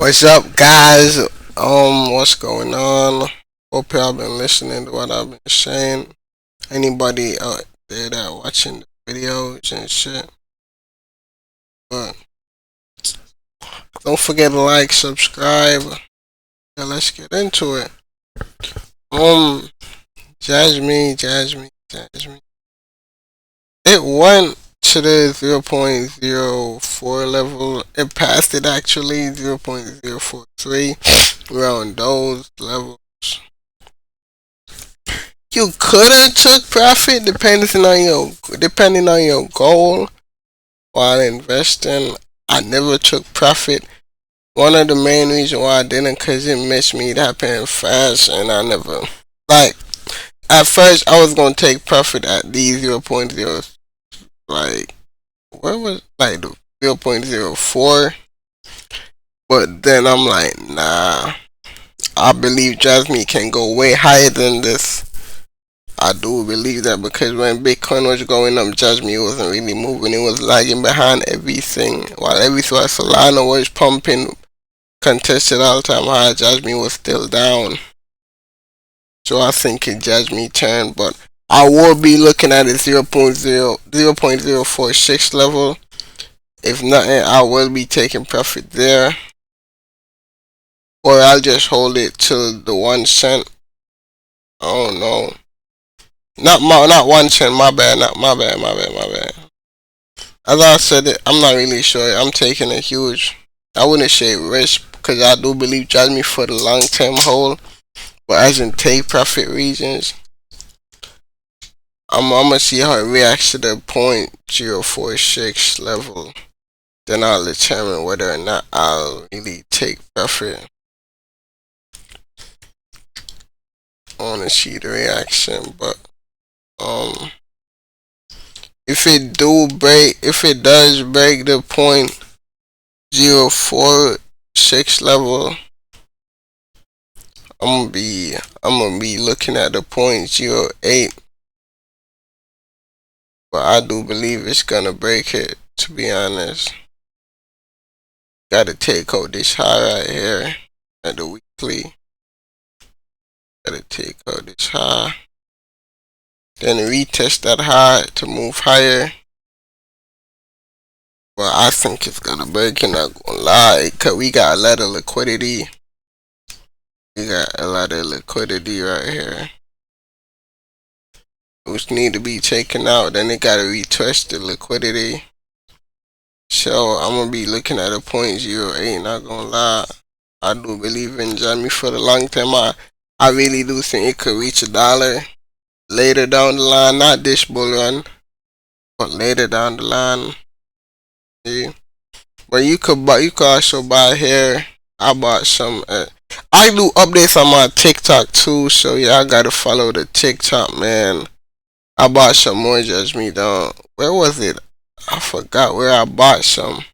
What's up, guys? What's going on? Hope y'all been listening to what I've been saying. Anybody out there that watching the videos and shit, but don't forget to like, subscribe. Yeah, let's get into it. Um, Jasmy. It went to the 0.04 level. It passed it actually 0.043 around those levels. You could have took profit depending on your goal while investing. I never took profit. One of the main reasons why I didn't, cause it missed me. It happened fast, and I never like. At first, I was gonna take profit at the 0.0, like what was like the 0.04, but then I'm like, nah. I believe Jasmy can go way higher than this. I do believe that because when Bitcoin was going up, Jasmy wasn't really moving. It was lagging behind everything. While everything Solana was pumping, contested all time high, Jasmy was still down. So I think it Jasmy turned, but I will be looking at a 0.046 level. If nothing, I will be taking profit there. Or I'll just hold it till the 1 cent. I don't know. Not 1 cent. My bad. Not my bad. My bad. As I said, I'm not really sure. I'm taking a huge. I wouldn't say risk because I do believe Jasmy for the long term hold, but as in take profit reasons, I'm gonna see how it reacts to the 0.046 level. Then I'll determine whether or not I'll really take profit. I wanna see the reaction, but if it does break the 0.046 level, I'm gonna be looking at the 0.08, but I do believe it's gonna break it. To be honest, gotta take out this high right here at the weekly. Gotta take out this high. Then retest that high to move higher. But I think it's gonna break, and not gonna lie, cause we got a lot of liquidity. We got a lot of liquidity right here, which need to be taken out. Then they gotta retest the liquidity. So I'm gonna be looking at a 0.08. Not gonna lie, I do believe in Jasmy for the long term. I really do think it could reach $1 later down the line. Not this bull run, but later down the line. Yeah. But you could also buy here. I bought some. I do updates on my TikTok too, so yeah, I gotta follow the TikTok, man. I bought some more Jasmy down. Where was it? I forgot where I bought some,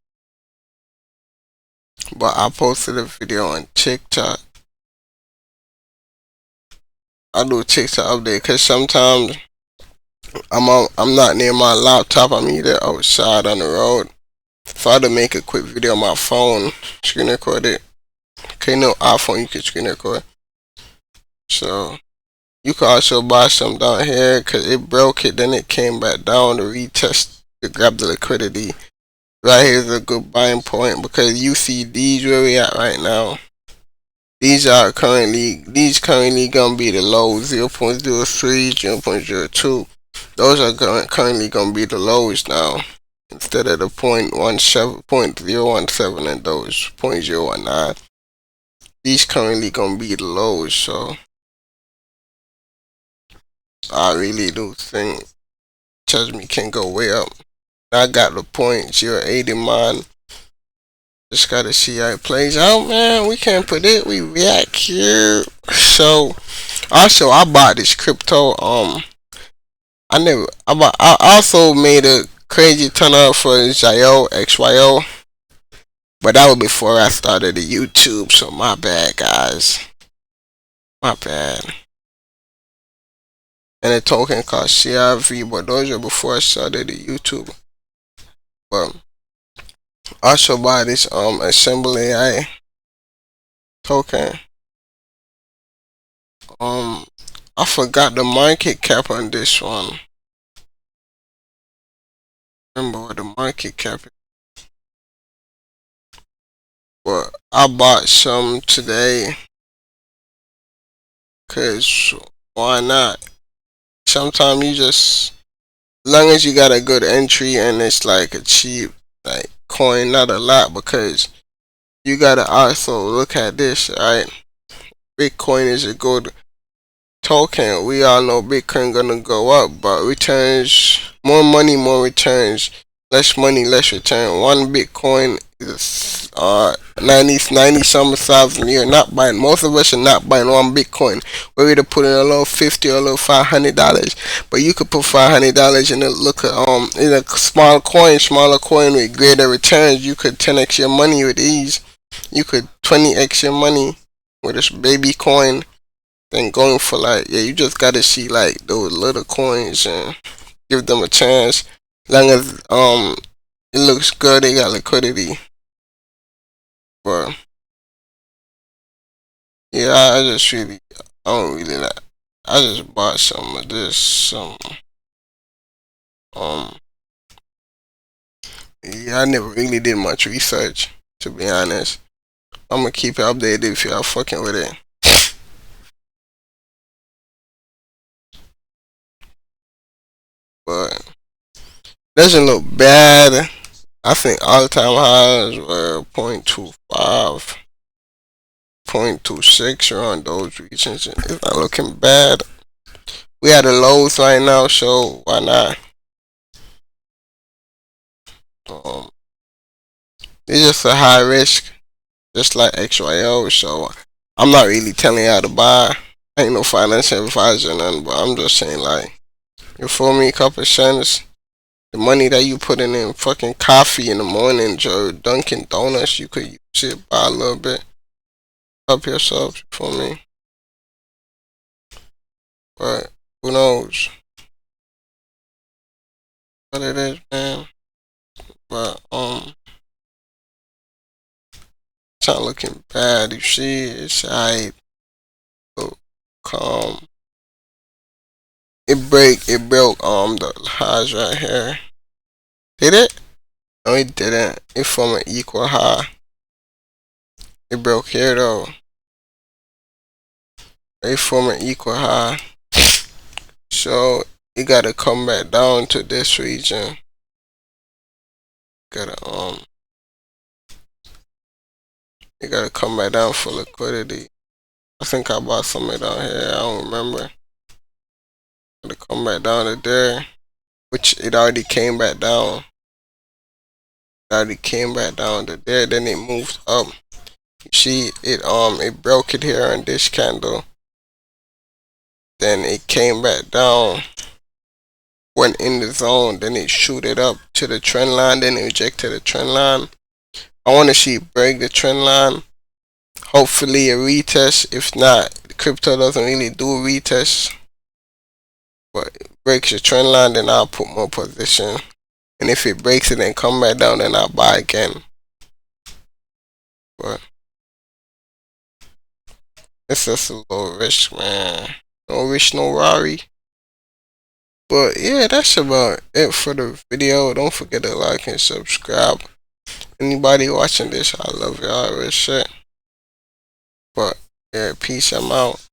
but I posted a video on TikTok. I do TikTok update because sometimes I'm not near my laptop. I'm either outside on the road. So I had to make a quick video on my phone, screen record it. Okay, no iPhone you can screen record. So you can also buy some down here because it broke it, then it came back down to retest to grab the liquidity. Right here is a good buying point because you see these where we at right now. These currently gonna be the lows, 0.03, 0.02. Those are currently gonna be the lows now, instead of the 0.17 and those 0.019. These currently gonna be the lows, so I really do think Jasmy can go way up. I got the 0.08 in mind. Just gotta see how it plays out, man. We can't predict, we react here. So also I bought this crypto. I also made a crazy ton up for XYO, but that was before I started the YouTube, so my bad, guys. My bad. And the token called CRV, but those are before I started the YouTube. But also buy this Assemble AI. token. I forgot the market cap on this one. Remember what the market cap is. But I bought some today. Cause why not? Sometimes you just, as long as you got a good entry and it's like a cheap like coin, not a lot, because you gotta also look at this, right? Bitcoin is a good token. We all know Bitcoin gonna go up, but returns, more money, more returns, less money, less return. One Bitcoin is 90 some thousand. You're not buying. Most of us are not buying one Bitcoin. We're either putting a little $50 or a little $500. But you could put $500 in a look at in a smaller coin with greater returns. You could 10x your money with ease. You could 20x your money with this baby coin. Then going for like, yeah, you just gotta see like those little coins and give them a chance. Long as it looks good, they got liquidity. But yeah, I just really, I don't really like. I just bought some of this, um, yeah, I never really did much research, to be honest. I'm gonna keep it updated if y'all fucking with it. But doesn't look bad. I think all time highs were 0.25, 0.26 around those regions. It's not looking bad. We at the lows right now, so why not? Um, it's just a high risk, just like XYO. So I'm not really telling y'all to buy. I ain't no financial advisor or nothing, but I'm just saying like, you feel me? Couple cents. The money that you putting in fucking coffee in the morning or Dunkin' Donuts, you could use it, buy a little bit, help yourself. You feel me? But who knows what it is, man? But it's not looking bad. You see, it's alright. Calm. It broke the highs right here. Did it? No, it didn't. It formed an equal high. It broke here though. It formed an equal high. So you gotta come back down to this region. Gotta you gotta come back down for liquidity. I think I bought some of it down here. I don't remember. Gotta come back down to there, which it already came back down. It already came back down to there. Then it moved up. You see, it broke it here on this candle. Then it came back down. Went in the zone. Then it shoot it up to the trend line. Then it rejected the trend line. I want to see it break the trend line. Hopefully a retest. If not, crypto doesn't really do a retest. But it breaks the trend line, then I'll put more position. And if it breaks it and come back down, then I'll buy again. But it's just a low risk, man. No risk, no Rari. But yeah, that's about it for the video. Don't forget to like and subscribe. Anybody watching this, I love y'all. Real shit. But yeah, peace. I'm out.